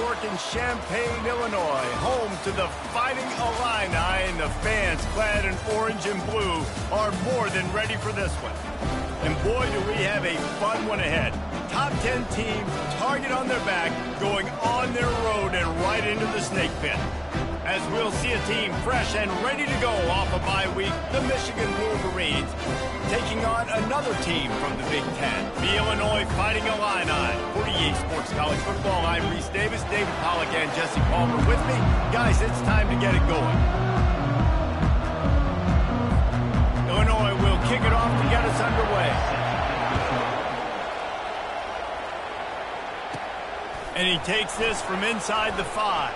Network in Champaign, Illinois, home to the Fighting Illini, and the fans clad in orange and blue are more than ready for this one. And boy, do we have a fun one ahead. Top 10 teams, target on their back, going on their road and right into the snake pit. As we'll see a team fresh and ready to go off a bye week, the Michigan Wolverines, taking on another team from the Big Ten, the Illinois Fighting Illini. For EA Sports College Football, I'm Reese Davis, David Pollack, and Jesse Palmer with me. Guys, it's time to get it going. Illinois will kick it off to get us underway. And he takes this from inside the 5.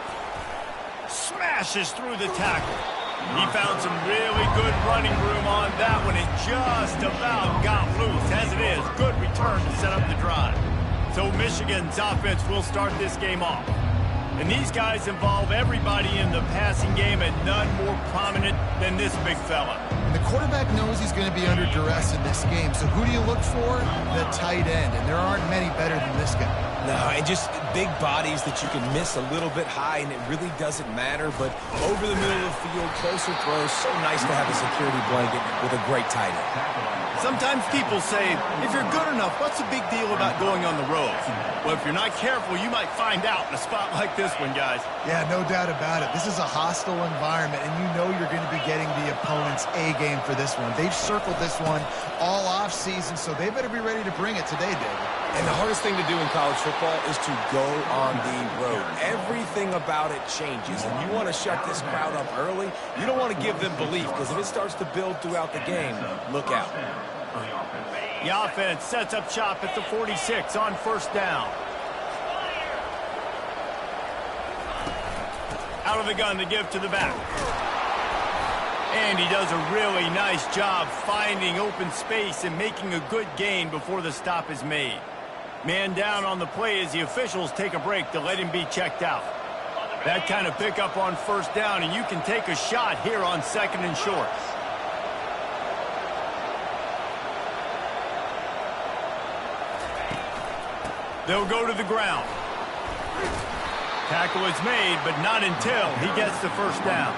Smashes through the tackle. He found some really good running room on that one and just about got loose. As it is, good return to set up the drive. So Michigan's offense will start this game off. And these guys involve everybody in the passing game, and none more prominent than this big fella. The quarterback knows he's going to be under duress in this game. So who do you look for? The tight end. And there aren't many better than this guy. No, and just big bodies that you can miss a little bit high, and it really doesn't matter. But over the middle of the field, closer throws, so nice to have a security blanket with a great tight end. Sometimes people say, if you're good enough, what's the big deal about going on the road? Well, if you're not careful, you might find out in a spot like this one, guys. Yeah, no doubt about it. This is a hostile environment, and you know you're going to be getting the opponent's A game for this one. They've circled this one all off-season, so they better be ready to bring it today, David. And the hardest thing to do in college football is to go on the road. Everything about it changes, and you want to shut this crowd up early. You don't want to give them belief, because if it starts to build throughout the game, look out. The offense sets up shop at the 46 on first down. Out of the gun to give to the back. And he does a really nice job finding open space and making a good gain before the stop is made. Man down on the play as the officials take a break to let him be checked out. That kind of pickup on first down, and you can take a shot here on second and short. They'll go to the ground. Tackle is made, but not until he gets the first down.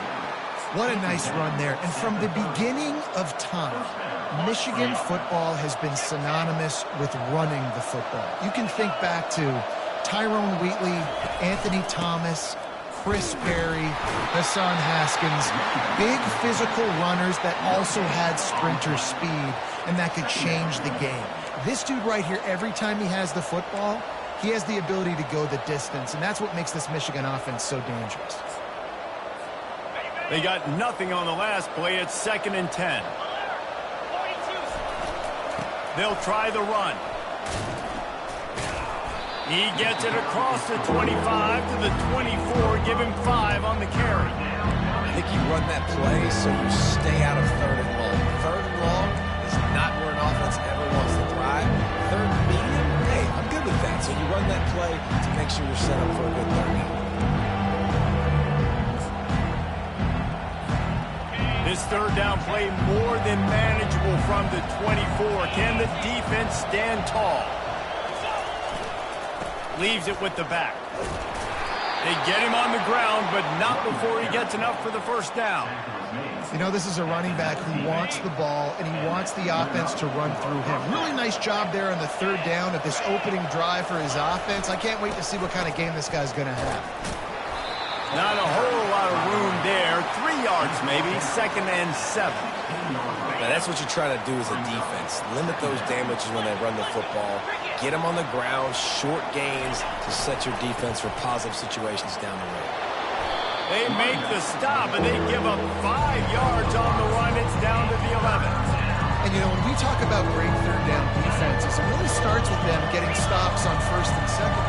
What a nice run there. And from the beginning of time, Michigan football has been synonymous with running the football. You can think back to Tyrone Wheatley, Anthony Thomas, Chris Perry, Hassan Haskins, big physical runners that also had sprinter speed and that could change the game. This dude right here, every time he has the football, he has the ability to go the distance, and that's what makes this Michigan offense so dangerous. They got nothing on the last play. It's 2nd and 10. They'll try the run. He gets it across the 25 to the 24. Give him 5 on the carry. I think you run that play so you stay out of 3rd and long. 3rd and long is not where an offense ever wants to drive. 3rd and medium, hey, I'm good with that. So you run that play to make sure you're set up for a good 3rd down. This 3rd down play more than manageable from the 24. Can the defense stand tall? Leaves it with the back. They get him on the ground, but not before he gets enough for the first down. You know, this is a running back who wants the ball, and he wants the offense to run through him. Really nice job there on the 3rd down of this opening drive for his offense. I can't wait to see what kind of game this guy's going to have. Not a whole lot of room there. 3 yards maybe, 2nd and 7. Now that's what you try to do as a defense. Limit those damages when they run the football. Get them on the ground, short gains to set your defense for positive situations down the road. They make the stop, and they give up 5 yards on the run. It's down to the 11. And, you know, when we talk about great 3rd down defenses, it really starts with them getting stops on 1st and 2nd.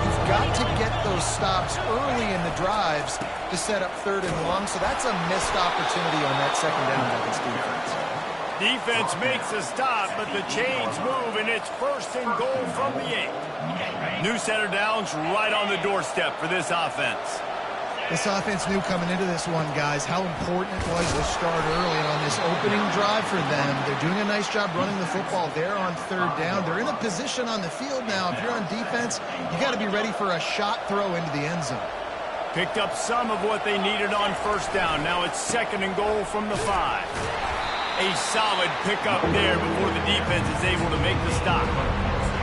You've got to get those stops early in the drives to set up 3rd and long, so that's a missed opportunity on that 2nd down by this defense. Defense makes a stop, but the chains move, and it's 1st and goal from the 8. New set of downs right on the doorstep for this offense. This offense knew coming into this one, guys, how important it was to start early. And on this opening drive for them, they're doing a nice job running the football. They're on third down. They're in a position on the field now. If you're on defense, you got to be ready for a shot throw into the end zone. Picked up some of what they needed on first down. Now it's 2nd and goal from the 5. A solid pickup there before the defense is able to make the stop.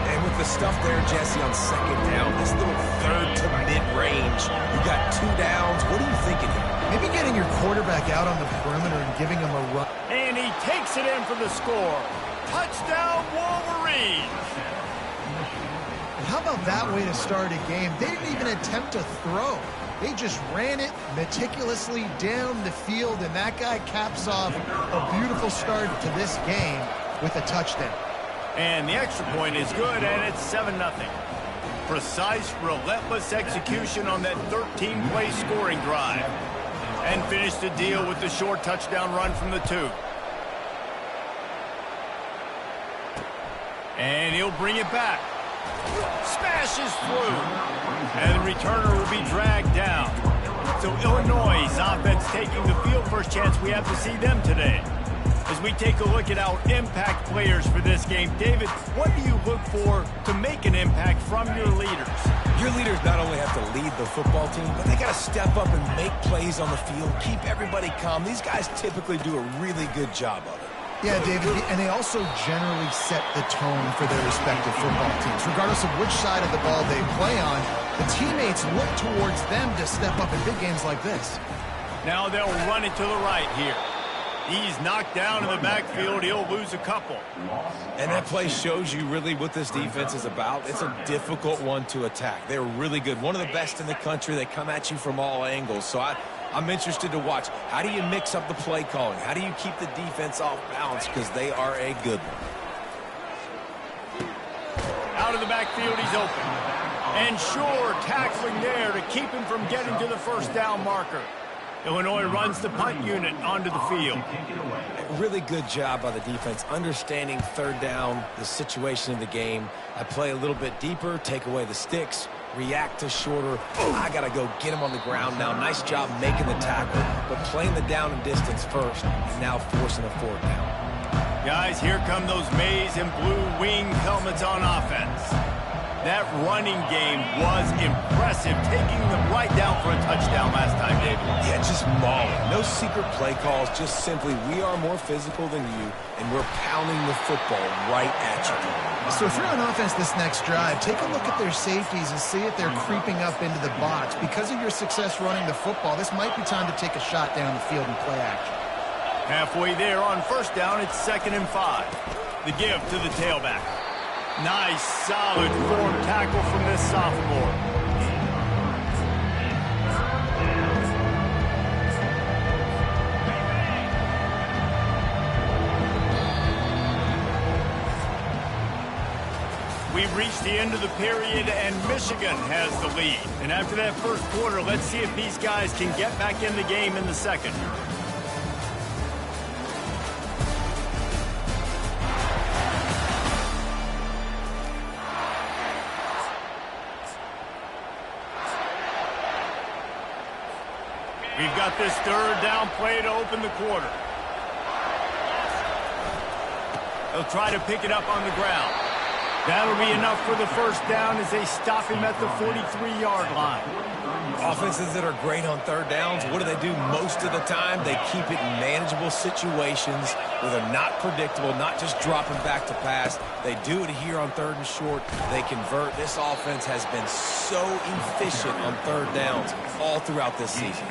And with the stuff there, Jesse, on 2nd down, this little third to mid-range, you got 2 downs. What are you thinking here? Maybe getting your quarterback out on the perimeter and giving him a run. And he takes it in for the score. Touchdown, Wolverines! How about that way to start a game? They didn't even attempt to throw. They just ran it meticulously down the field, and that guy caps off a beautiful start to this game with a touchdown. And the extra point is good, and it's 7-0. Precise, relentless execution on that 13-play scoring drive. And finished the deal with the short touchdown run from the 2. And he'll bring it back. Smashes through. And the returner will be dragged down. So Illinois' offense taking the field. First chance we have to see them today. As we take a look at our impact players for this game, David, what do you look for to make an impact from your leaders? Your leaders not only have to lead the football team, but they got to step up and make plays on the field, keep everybody calm. These guys typically do a really good job of it. Yeah, David, and they also generally set the tone for their respective football teams. Regardless of which side of the ball they play on, the teammates look towards them to step up in big games like this. Now they'll run it to the right here. He's knocked down in the backfield. He'll lose a couple. And that play shows you really what this defense is about. It's a difficult one to attack. They're really good. One of the best in the country. They come at you from all angles. So I'm interested to watch. How do you mix up the play calling? How do you keep the defense off balance? Because they are a good one. Out of the backfield, he's open. And sure, tackling there to keep him from getting to the first down marker. Illinois runs the punt unit onto the field. Really good job by the defense, understanding third down, the situation of the game. I play a little bit deeper, take away the sticks, react to shorter. I got to go get him on the ground now. Nice job making the tackle, but playing the down and distance first, and now forcing a 4th down. Guys, here come those maize and blue wing helmets on offense. That running game was impressive, taking them right down for a touchdown last time, David. Yeah, just mauling. No secret play calls, just simply we are more physical than you, and we're pounding the football right at you. So if you're on offense this next drive, take a look at their safeties and see if they're creeping up into the box. Because of your success running the football, this might be time to take a shot down the field and play action. Halfway there on first down, it's 2nd and 5. The give to the tailback. Nice, solid form tackle from this sophomore. We've reached the end of the period, and Michigan has the lead. And after that first quarter, let's see if these guys can get back in the game in the second. We've got this third down play to open the quarter. They'll try to pick it up on the ground. That'll be enough for the first down as they stop him at the 43-yard line. Offenses that are great on third downs, what do? Most of the time, they keep it in manageable situations where they're not predictable, not just dropping back to pass. They do it here on 3rd and short. They convert. This offense has been so efficient on third downs all throughout this season.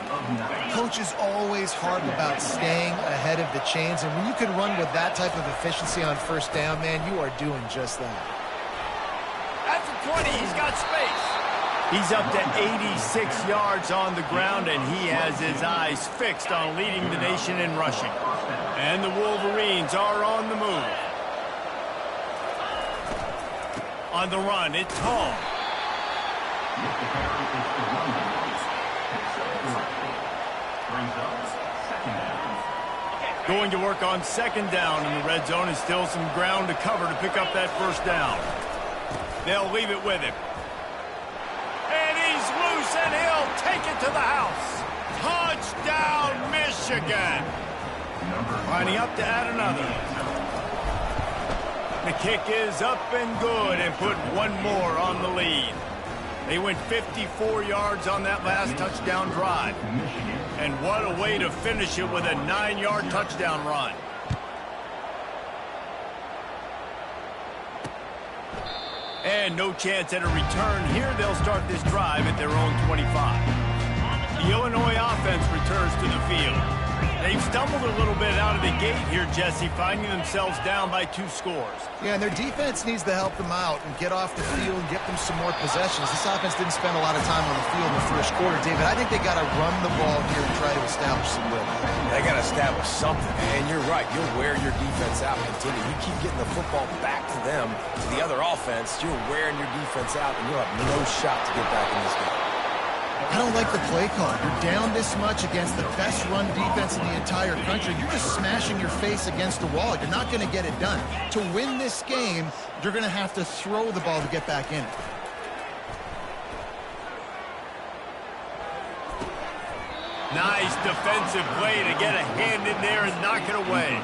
Coach is always hard about staying ahead of the chains, and when you can run with that type of efficiency on first down, man, you are doing just that. At the 20, he's got space. He's up to 86 yards on the ground, and he has his eyes fixed on leading the nation in rushing. And the Wolverines are on the move. On the run, it's Hall. Going to work on 2nd down in the red zone, and still some ground to cover to pick up that first down. They'll leave it with him. And he's loose, and he'll take it to the house. Michigan. Lining up to add another. The kick is up and good and put one more on the lead. They went 54 yards on that last touchdown drive. And what a way to finish it with a 9-yard touchdown run. And no chance at a return here. They'll start this drive at their own 25. The Illinois offense returns to the field. They've stumbled a little bit out of the gate here, Jesse, finding themselves down by 2 scores. Yeah, and their defense needs to help them out and get off the field and get them some more possessions. This offense didn't spend a lot of time on the field in the first quarter, David. I think they got to run the ball here and try to establish some will. They got to establish something, and you're right. You'll wear your defense out and continue. You keep getting the football back to them, to the other offense, you're wearing your defense out, and you'll have no shot to get back in this game. I don't like the play call. You're down this much against the best run defense in the entire country. You're just smashing your face against the wall. You're not going to get it done. To win this game, you're going to have to throw the ball to get back in it. Nice defensive play to get a hand in there and knock it away.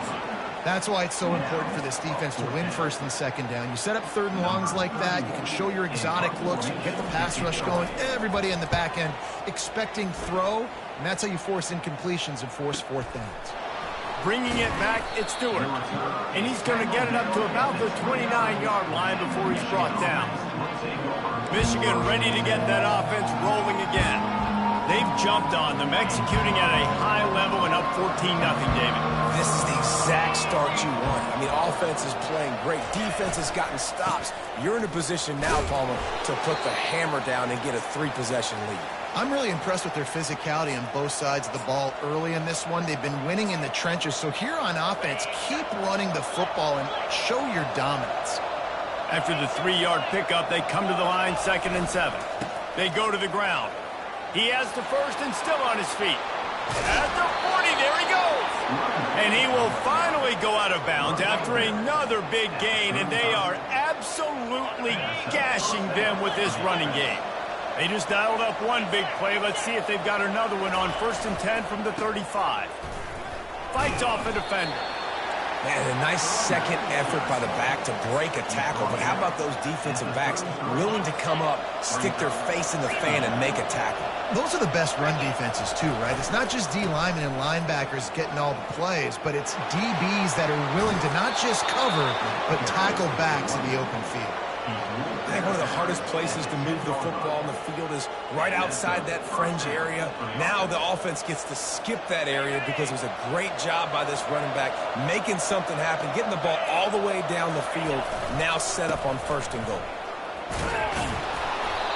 That's why it's so important for this defense to win first and second down. You set up third and longs like that. You can show your exotic looks. You can get the pass rush going. Everybody in the back end expecting throw, and that's how you force incompletions and force fourth downs. Bringing it back, it's Stewart. And he's going to get it up to about the 29-yard line before he's brought down. Michigan ready to get that offense rolling again. They've jumped on them, executing at a high level and up 14-0, David. This is the exact start you want. I mean, offense is playing great. Defense has gotten stops. You're in a position now, Palmer, to put the hammer down and get a 3-possession lead. I'm really impressed with their physicality on both sides of the ball early in this one. They've been winning in the trenches. So here on offense, keep running the football and show your dominance. After the 3-yard pickup, they come to the line 2nd and 7. They go to the ground. He has the first and still on his feet. At the 40, there he goes. And he will finally go out of bounds after another big gain, and they are absolutely gashing them with this running game. They just dialed up one big play. Let's see if they've got another one on 1st and 10 from the 35. Fights off a defender. Man, a nice second effort by the back to break a tackle. But how about those defensive backs willing to come up, stick their face in the fan, and make a tackle? Those are the best run defenses, too, right? It's not just D linemen and linebackers getting all the plays, but it's DBs that are willing to not just cover, but tackle backs in the open field. I think one of the hardest places to move the football in the field is right outside that fringe area. Now the offense gets to skip that area because it was a great job by this running back making something happen, getting the ball all the way down the field, now set up on 1st and goal.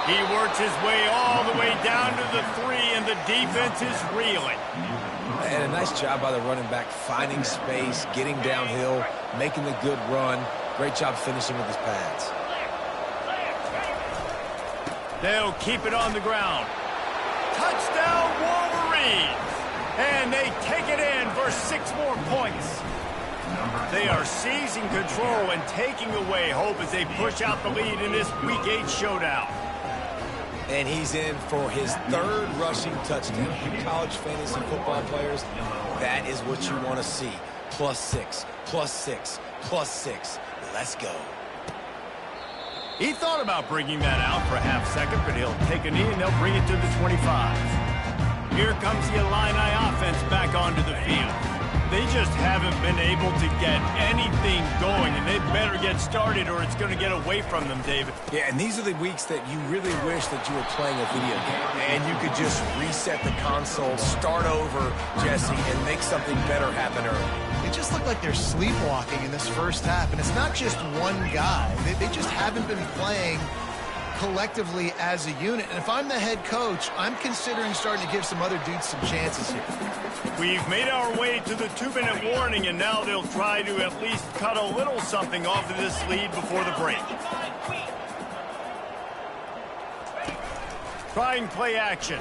He works his way all the way down to the 3, and the defense is reeling. And a nice job by the running back finding space, getting downhill, making the good run. Great job finishing with his pads. They'll keep it on the ground. Touchdown, Wolverines! And they take it in for 6 more points. They are seizing control and taking away hope as they push out the lead in this Week 8 showdown. And he's in for his 3rd rushing touchdown. You college fantasy football players, that is what you want to see. +6, +6, +6. Let's go. He thought about bringing that out for a half second, but he'll take a knee and they'll bring it to the 25. Here comes the Illini offense back onto the field. They just haven't been able to get anything going, and they better get started or it's going to get away from them, David. Yeah, and these are the weeks that you really wish that you were playing a video game and you could just reset the console, start over, Jesse, and make something better happen early. They just look like they're sleepwalking in this first half, and it's not just one guy. They just haven't been playing collectively as a unit. And if I'm the head coach, I'm considering starting to give some other dudes some chances here. We've made our way to the 2-minute warning, and now they'll try to at least cut a little something off of this lead before the break. Trying play action.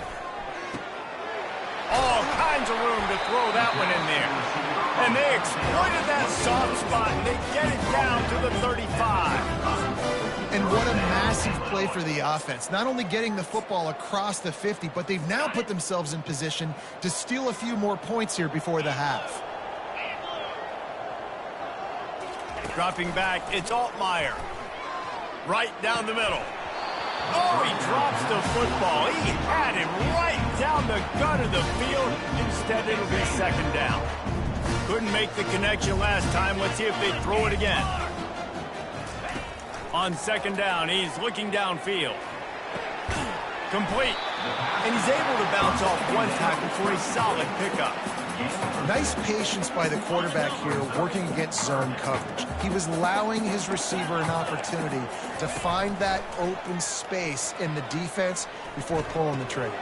All kinds of room to throw that one in there. And they exploited that soft spot, and they get it down to the 35. And what a massive play for the offense. Not only getting the football across the 50, but they've now put themselves in position to steal a few more points here before the half. Dropping back, it's Altmaier. Right down the middle. Oh, he drops the football. He had it right down the gut of the field. Instead, it'll be second down. Couldn't make the connection last time. Let's see if they throw it again. On second down, he's looking downfield. Complete. And he's able to bounce off one tackle for a solid pickup. Nice patience by the quarterback here working against zone coverage. He was allowing his receiver an opportunity to find that open space in the defense before pulling the trigger.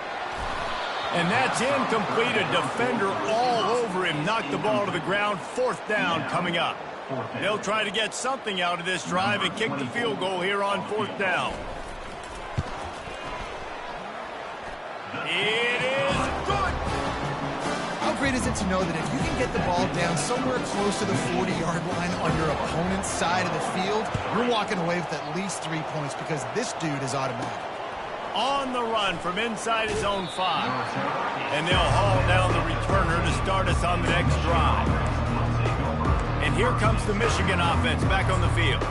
And that's incomplete. A defender all over him. Knocked the ball to the ground. Fourth down coming up. They'll try to get something out of this drive and kick the field goal here on fourth down. It is good. How great is it to know that if you can get the ball down somewhere close to the 40-yard line on your opponent's side of the field, you're walking away with at least 3 points because this dude is automatic. On the run from inside his own 5. And they'll haul down the returner to start us on the next drive. And here comes the Michigan offense back on the field.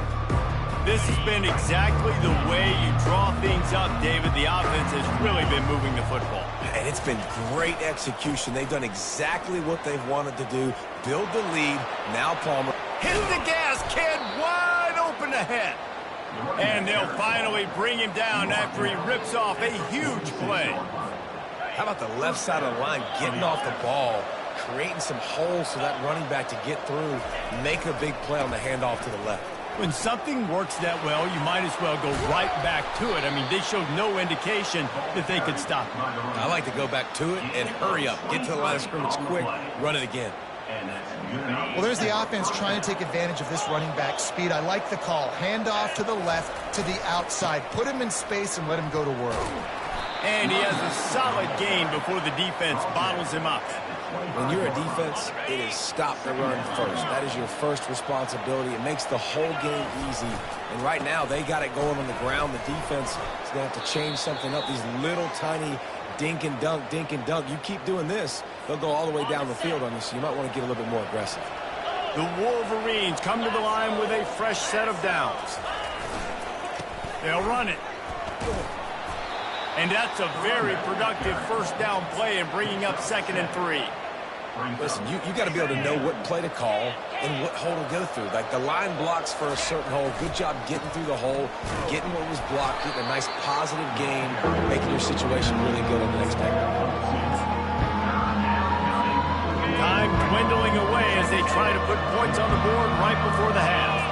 This has been exactly the way you draw things up, David. The offense has really been moving the football. And it's been great execution. They've done exactly what they've wanted to do. Build the lead. Now Palmer. Hit the gas, kid. Wide open ahead. And they'll finally bring him down after he rips off a huge play. How about the left side of the line getting off the ball, creating some holes for that running back to get through, making a big play on the handoff to the left. When something works that well, you might as well go right back to it. I mean, they showed no indication that they could stop him. I like to go back to it and hurry up. Get to the line of scrimmage quick, run it again. Well, there's the offense trying to take advantage of this running back speed. I like the call. Hand off to the left, to the outside. Put him in space and let him go to work. And he has a solid gain before the defense bottles him up. When you're a defense, it is stop the run first. That is your first responsibility. It makes the whole game easy. And right now, they got it going on the ground. The defense is going to have to change something up. These little tiny dink and dunk, dink and dunk. You keep doing this, they'll go all the way down the field on you, so you might want to get a little bit more aggressive. The Wolverines come to the line with a fresh set of downs. They'll run it. And that's a very productive first down play and bringing up 2nd and 3. Listen, you got to be able to know what play to call and what hole to go through. Like the line blocks for a certain hole. Good job getting through the hole, getting what was blocked, getting a nice positive gain, making your situation really good on the next play. Time dwindling away as they try to put points on the board right before the half.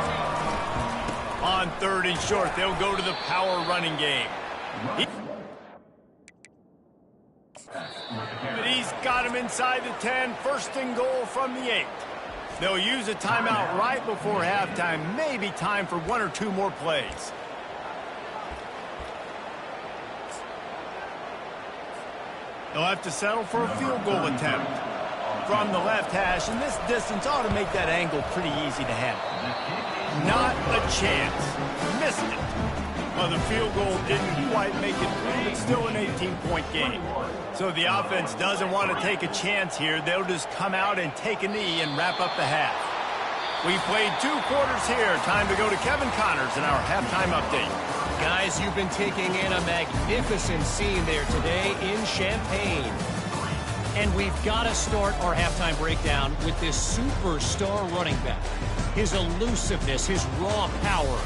On 3rd and short, they'll go to the power running game. But he's got him inside the 10, 1st and goal from the 8. They'll use a timeout right before halftime, maybe time for 1 or 2 more plays. They'll have to settle for a field goal attempt from the left hash, and this distance ought to make that angle pretty easy to handle. Not a chance. Missed it. Well, the field goal didn't quite make it through, but still an 18-point game. So the offense doesn't want to take a chance here. They'll just come out and take a knee and wrap up the half. We played 2 quarters here. Time to go to Kevin Connors in our halftime update. Guys, you've been taking in a magnificent scene there today in Champaign. And we've got to start our halftime breakdown with this superstar running back. His elusiveness, his raw power.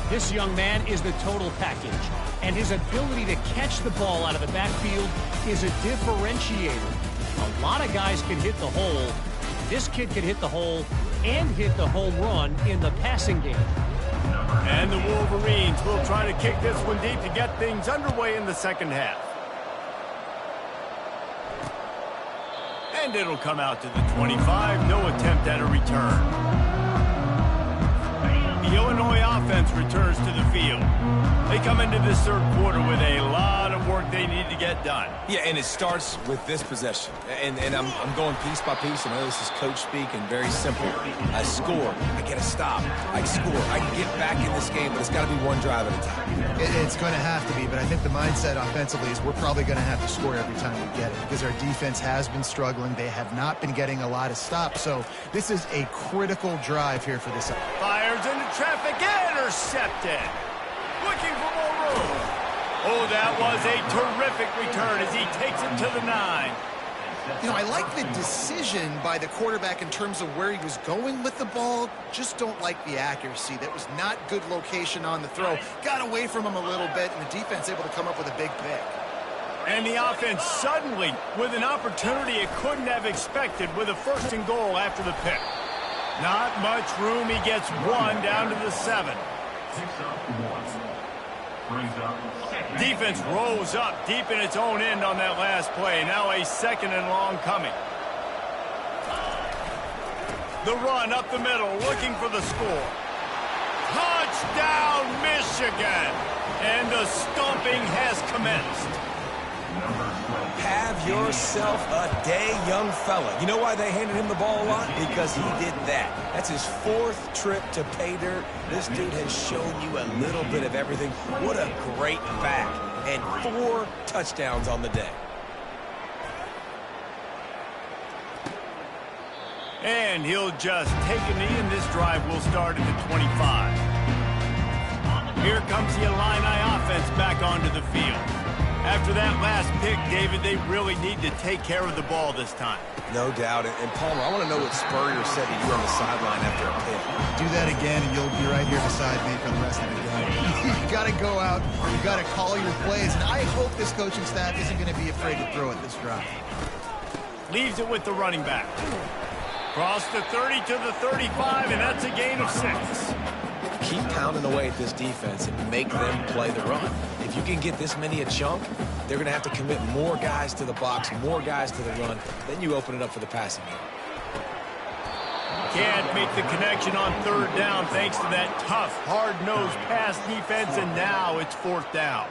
This young man is the total package, and his ability to catch the ball out of the backfield is a differentiator. A lot of guys can hit the hole. This kid can hit the hole and hit the home run in the passing game. And the Wolverines will try to kick this one deep to get things underway in the second half. And it'll come out to the 25. No attempt at a return. The Illinois offense returns to the field. They come into this third quarter with a lot of work they need to get done. Yeah, and it starts with this possession. And I'm going piece by piece. I know this is coach speak and very simple. I score. I get a stop. I score. I can get back in this game, but it's got to be one drive at a time. It's going to have to be, but I think the mindset offensively is we're probably going to have to score every time we get it because our defense has been struggling. They have not been getting a lot of stops, so this is a critical drive here for this. Fires into traffic, intercepted. Looking for more room. Oh, that was a terrific return as he takes it to the 9. You know, I like the decision by the quarterback in terms of where he was going with the ball. Just don't like the accuracy. That was not good location on the throw. Got away from him a little bit, and the defense able to come up with a big pick. And the offense suddenly with an opportunity it couldn't have expected with a 1st and goal after the pick. Not much room. He gets 1 down to the 7. Defense rose up deep in its own end on that last play. Now a 2nd and long coming. The run up the middle, looking for the score. Touchdown, Michigan! And the stomping has commenced. Have yourself a day, young fella. You know why they handed him the ball a lot? Because he did that. That's his 4th trip to pay dirt. This dude has shown you a little bit of everything. What a great back. And 4 touchdowns on the day. And he'll just take a knee, and this drive will start at the 25. Here comes the Illini offense back onto the field. After that last pick, David, they really need to take care of the ball this time. No doubt. And Palmer, I want to know what Spurrier said to you on the sideline after a pick. Do that again, and you'll be right here beside me for the rest of the game. You got to go out. You got to call your plays. And I hope this coaching staff isn't going to be afraid to throw at this drive. Leaves it with the running back. Cross the 30 to the 35, and that's a gain of 6. Keep pounding away at this defense and make them play the run. If you can get this many a chunk, they're going to have to commit more guys to the box, more guys to the run. Then you open it up for the passing game. Can't make the connection on 3rd down thanks to that tough, hard-nosed pass defense, and now it's 4th down.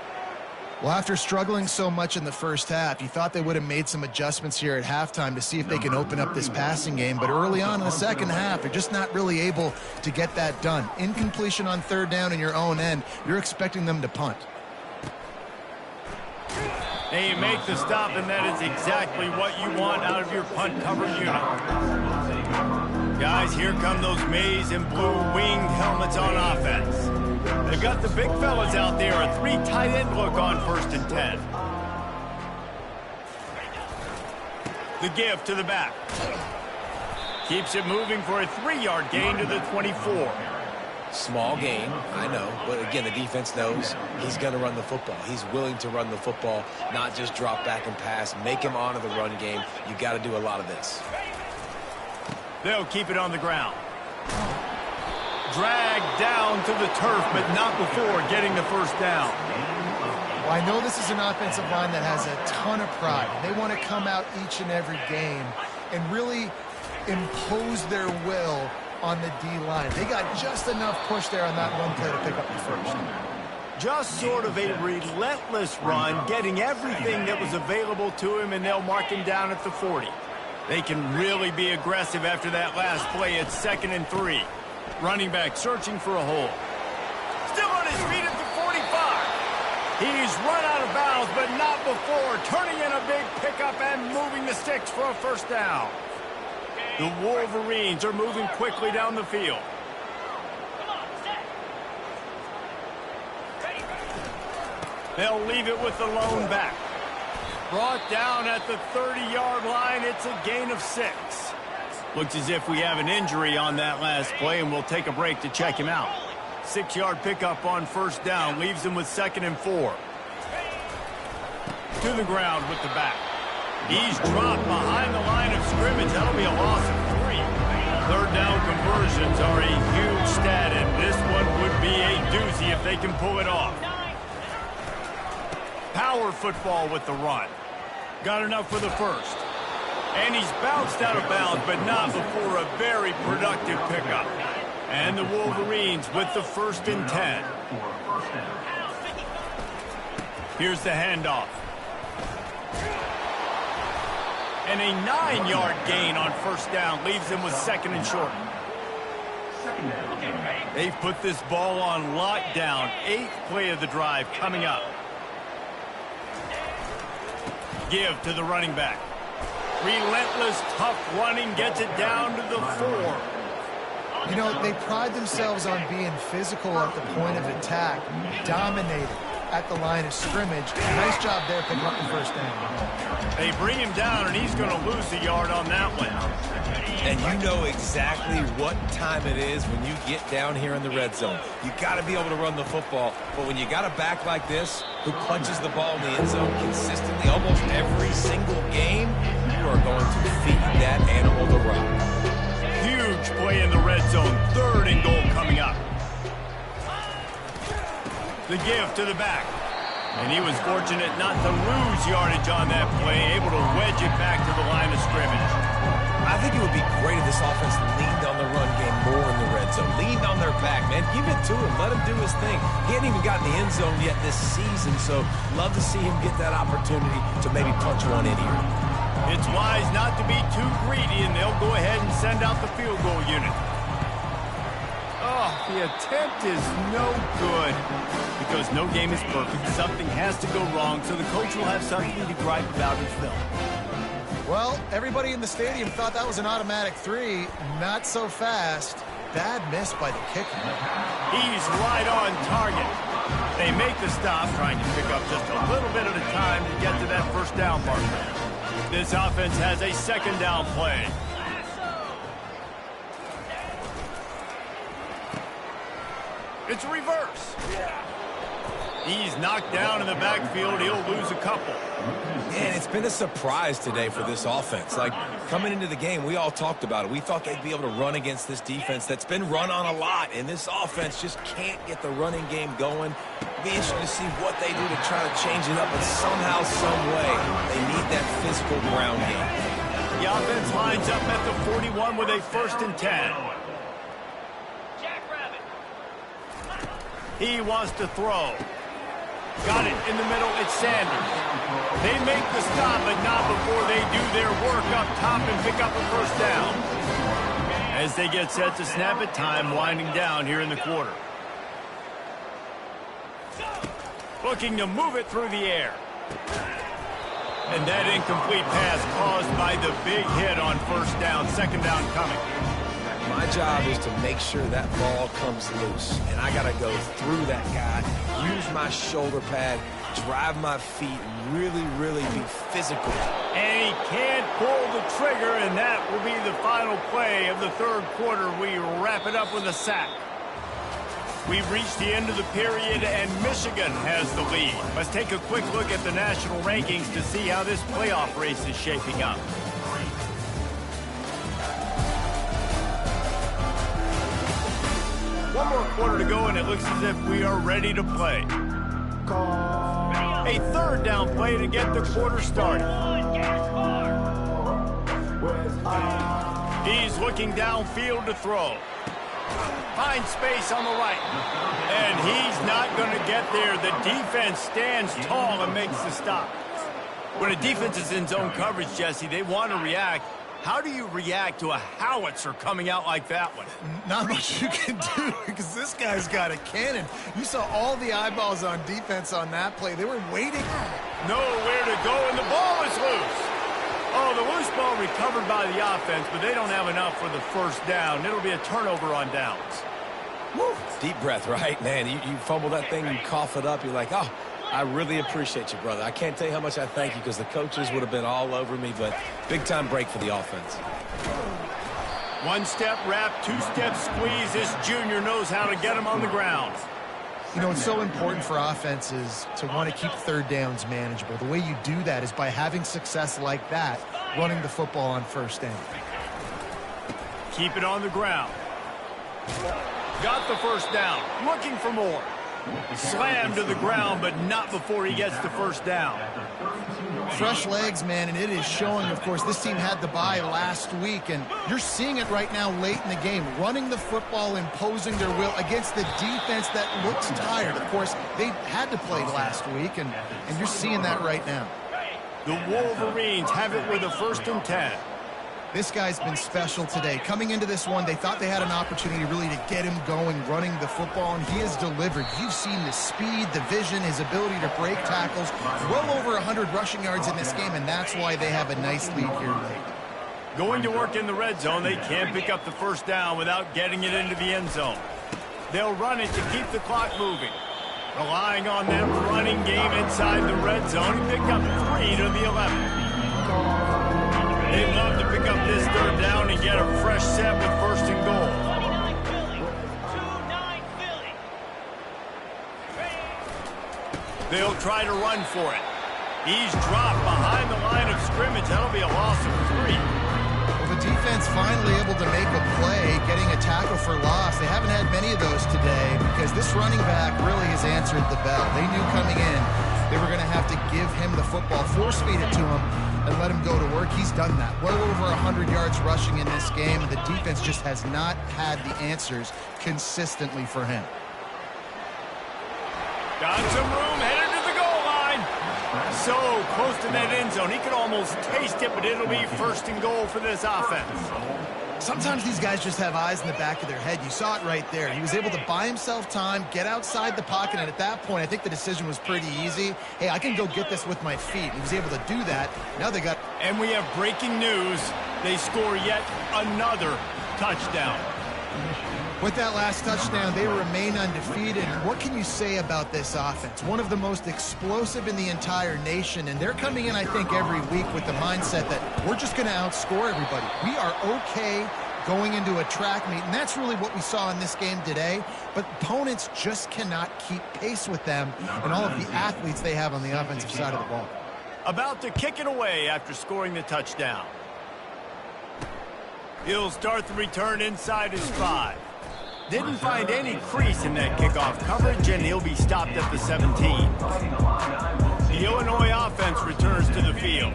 Well, after struggling so much in the first half, you thought they would have made some adjustments here at halftime to see if they can open up this passing game. But early on in the second half, they're just not really able to get that done. Incompletion on 3rd down in your own end, you're expecting them to punt. And you make the stop, and that is exactly what you want out of your punt cover unit. Guys, here come those maize and blue winged helmets on offense. They've got the big fellas out there, a 3 tight end look on 1st and 10. The give to the back. Keeps it moving for a 3-yard gain to the 24. Small gain, I know, but again, the defense knows he's going to run the football. He's willing to run the football, not just drop back and pass, make him honor the run game. You got to do a lot of this. They'll keep it on the ground. Dragged down to the turf, but not before getting the 1st down. Well, I know this is an offensive line that has a ton of pride. They want to come out each and every game and really impose their will on the D-line. They got just enough push there on that one play to pick up the 1st. Just sort of a relentless run, getting everything that was available to him, and they'll mark him down at the 40. They can really be aggressive after that last play at 2nd and 3. Running back searching for a hole. Still on his feet at the 45. He's run out of bounds, but not before turning in a big pickup and moving the sticks for a 1st down. The Wolverines are moving quickly down the field. They'll leave it with the lone back. Brought down at the 30-yard line. It's a gain of 6. Looks as if we have an injury on that last play, and we'll take a break to check him out. 6-yard pickup on 1st down. Leaves him with 2nd and 4. To the ground with the back. He's dropped behind the line of scrimmage. That'll be a loss of 3. 3rd down conversions are a huge stat, and this one would be a doozy if they can pull it off. Power football with the run. Got enough for the 1st. And he's bounced out of bounds, but not before a very productive pickup. And the Wolverines with the 1st and 10. Here's the handoff. And a 9-yard gain on first down leaves them with second and short. They've put this ball on lockdown. 8th play of the drive coming up. Give to the running back. Relentless, tough running, gets it down to the 4. You know, they pride themselves on being physical at the point of attack, dominated at the line of scrimmage. Nice job there picking up the first down. They bring him down, and he's going to lose a yard on that one. And you know exactly what time it is when you get down here in the red zone. You got to be able to run the football. But when you got a back like this who punches the ball in the end zone consistently almost every single game, you are going to feed that animal the rock. Huge play in the red zone. 3rd and goal coming up. The give to the back. And he was fortunate not to lose yardage on that play, able to wedge it back to the line of scrimmage. I think it would be great if this offense leaned on the run game more in the red zone. Leaned on their back, man. Give it to him. Let him do his thing. He hadn't even gotten the end zone yet this season, so love to see him get that opportunity to maybe punch one in here. It's wise not to be too greedy, and they'll go ahead and send out the field goal unit. Oh, the attempt is no good. Because no game is perfect, something has to go wrong, so the coach will have something to gripe about in film. Well, everybody in the stadium thought that was an automatic 3. Not so fast. Bad miss by the kicker. He's right on target. They make the stop, trying to pick up just a little bit at a time to get to that first down marker. This offense has a second down play. It's reverse. He's knocked down in the backfield. He'll lose a couple. And it's been a surprise today for this offense. Like, coming into the game, we all talked about it. We thought they'd be able to run against this defense that's been run on a lot. And this offense just can't get the running game going. It'll be interesting to see what they do to try to change it up. But somehow, some way, they need that physical ground game. The offense lines up at the 41 with a 1st and 10. He wants to throw. Got it in the middle. It's Sanders. They make the stop, but not before they do their work up top and pick up a first down. As they get set to snap it, time winding down here in the quarter. Looking to move it through the air. And that incomplete pass caused by the big hit on first down. Second down coming. My job is to make sure that ball comes loose. And I got to go through that guy, use my shoulder pad, drive my feet, really, really be physical. And he can't pull the trigger, and that will be the final play of the 3rd quarter. We wrap it up with a sack. We've reached the end of the period, and Michigan has the lead. Let's take a quick look at the national rankings to see how this playoff race is shaping up. One more quarter to go, and it looks as if we are ready to play. A 3rd down play to get the quarter started. He's looking downfield to throw. Finds space on the right. And he's not going to get there. The defense stands tall and makes the stop. When a defense is in zone coverage, Jesse, they want to react. How do you react to a howitzer coming out like that one? Not much you can do because this guy's got a cannon. You saw all the eyeballs on defense on that play. They were waiting. Nowhere to go, and the ball is loose. Oh, the loose ball recovered by the offense, but they don't have enough for the first down. It'll be a turnover on downs. Woo. Deep breath, right? Man, you fumble that thing, you cough it up, you're like, oh, I really appreciate you, brother. I can't tell you how much I thank you because the coaches would have been all over me, but big-time break for the offense. One-step wrap, two-step squeeze. This junior knows how to get him on the ground. You know, it's so important for offenses to want to keep 3rd downs manageable. The way you do that is by having success like that, running the football on first down. Keep it on the ground. Got the first down. Looking for more. Slammed to the ground, but not before he gets the first down. Fresh legs, man, and it is showing. Of course, this team had the bye last week, and you're seeing it right now late in the game, running the football, imposing their will against the defense that looks tired. Of course, they had to play last week, and you're seeing that right now. The Wolverines have it with a 1st and 10. This guy's been special today. Coming into this one, they thought they had an opportunity really to get him going, running the football, and he has delivered. You've seen the speed, the vision, his ability to break tackles. Well over 100 rushing yards in this game, and that's why they have a nice lead here late. Going to work in the red zone, they can't pick up the 1st down without getting it into the end zone. They'll run it to keep the clock moving. Relying on that running game inside the red zone, he picked up 3 to the 11. They'd love to pick up this 3rd down and get a fresh set with 1st and goal. 29 Philly. They'll try to run for it. He's dropped behind the line of scrimmage. That'll be a loss of 3. Well, the defense finally able to make a play, getting a tackle for loss. They haven't had many of those today because this running back really has answered the bell. They knew coming in they were going to have to give him the football, force feed it to him, and let him go to work. He's done that. Well over 100 yards rushing in this game, and the defense just has not had the answers consistently for him. Got some room, headed to the goal line. So close to that end zone. He could almost taste it, but it'll be 1st and goal for this offense. Sometimes these guys just have eyes in the back of their head. You saw it right there. He was able to buy himself time, get outside the pocket, and at that point, I think the decision was pretty easy. Hey, I can go get this with my feet. He was able to do that. Now they got... And we have breaking news. They score yet another touchdown. With that last touchdown, they remain undefeated. What can you say about this offense? One of the most explosive in the entire nation, and they're coming in, I think, every week with the mindset that we're just going to outscore everybody. We are okay going into a track meet, and that's really what we saw in this game today. But opponents just cannot keep pace with them and all of the athletes they have on the offensive side of the ball. About to kick it away after scoring the touchdown. He'll start the return inside his 5. Didn't find any crease in that kickoff coverage, and he'll be stopped at the 17. The Illinois offense returns to the field.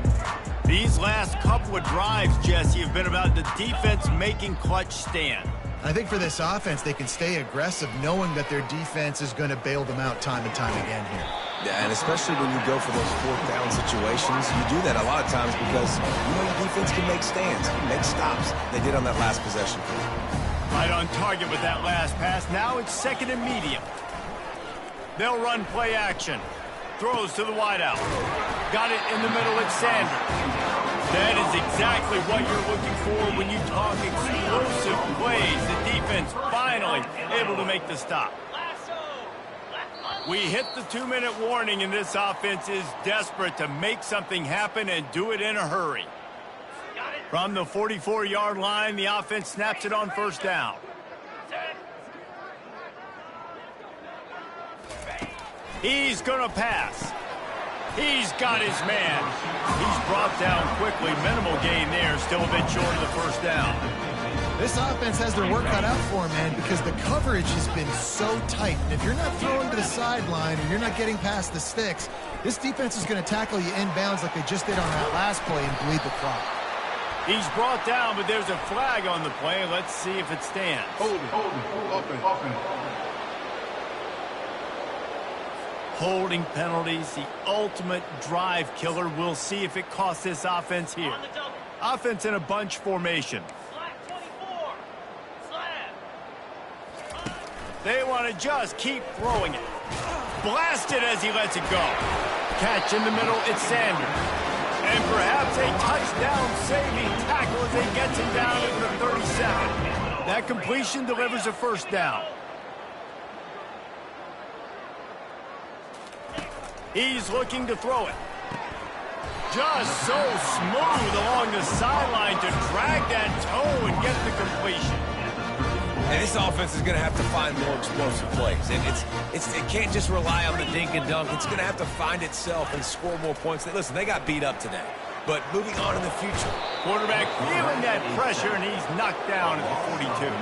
These last couple of drives, Jesse, have been about the defense making clutch stand. I think for this offense, they can stay aggressive knowing that their defense is going to bail them out time and time again here. Yeah, and especially when you go for those 4th down situations, you do that a lot of times because you know your defense can make stands, make stops. They did on that last possession. Right on target with that last pass. Now it's 2nd and medium. They'll run play action. Throws to the wideout. Got it in the middle. It's Sanders. That is exactly what you're looking for when you talk explosive plays. The defense finally able to make the stop. We hit the 2-minute warning, and this offense is desperate to make something happen and do it in a hurry. From the 44-yard line, the offense snaps it on 1st down. He's going to pass. He's got his man. He's brought down quickly. Minimal gain there. Still a bit short of the 1st down. This offense has their work cut out for them, man, because the coverage has been so tight. And if you're not throwing to the sideline and you're not getting past the sticks, this defense is going to tackle you inbounds like they just did on that last play and bleed the clock. He's brought down, but there's a flag on the play. Let's see if it stands. Holding penalties, the ultimate drive killer. We'll see if it costs this offense here. Offense in a bunch formation. They want to just keep throwing it. Blasted as he lets it go. Catch in the middle, it's Sanders. And perhaps a touchdown-saving tackle as he gets him down to the 37. That completion delivers a 1st down. He's looking to throw it. Just so smooth along the sideline to drag that toe and get the completion. And this offense is going to have to find more explosive plays. And it can't just rely on the dink and dunk. It's going to have to find itself and score more points. Listen, they got beat up today. But moving on in the future. Quarterback feeling that pressure, and he's knocked down at the 42.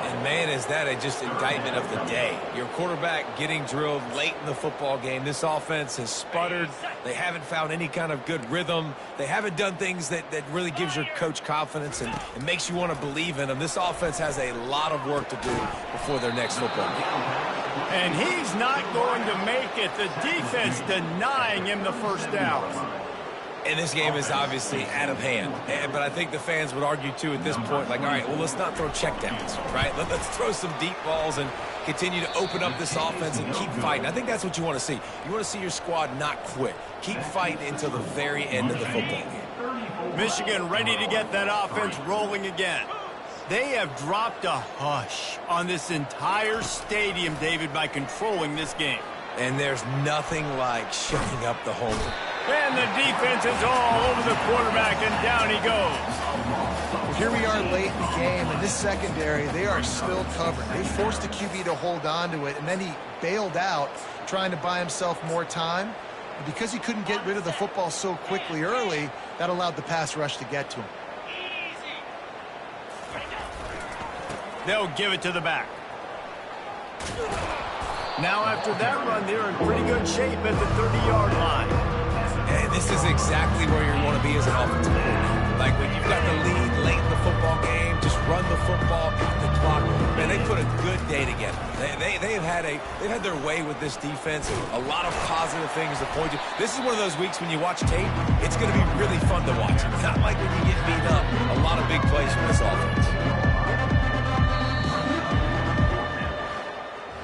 And, man, is that just indictment of the day. Your quarterback getting drilled late in the football game. This offense has sputtered. They haven't found any kind of good rhythm. They haven't done things that really gives your coach confidence and makes you want to believe in them. This offense has a lot of work to do before their next football game. And he's not going to make it. The defense denying him the first down. And this game is obviously out of hand. But I think the fans would argue, too, at this point, like, all right, well, let's not throw checkdowns, right? Let's throw some deep balls and continue to open up this offense and keep fighting. I think that's what you want to see. You want to see your squad not quit. Keep fighting until the very end of the football game. Michigan ready to get that offense rolling again. They have dropped a hush on this entire stadium, David, by controlling this game. And there's nothing like shutting up the homer. And the defense is all over the quarterback, and down he goes. Well, here we are late in the game, and this secondary, they are still covered. They forced the QB to hold on to it, and then he bailed out, trying to buy himself more time. And because he couldn't get rid of the football so quickly early, that allowed the pass rush to get to him. They'll give it to the back. Now after that run, they're in pretty good shape at the 30-yard line. And this is exactly where you want to be as an offensive coordinator. Like when you've got the lead late in the football game, just run the football, beat the clock. Man, they put a good day together. They've had their way with this defense. A lot of positive things to point to. This is one of those weeks when you watch tape, it's going to be really fun to watch. It's not like when you get beat up. A lot of big plays from this offense.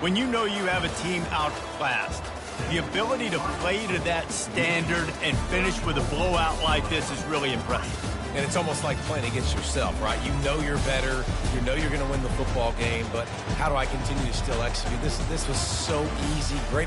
When you know you have a team outclassed, the ability to play to that standard and finish with a blowout like this is really impressive. And it's almost like playing against yourself, right? You know you're better. You know you're going to win the football game, but how do I continue to still execute? This was so easy. Great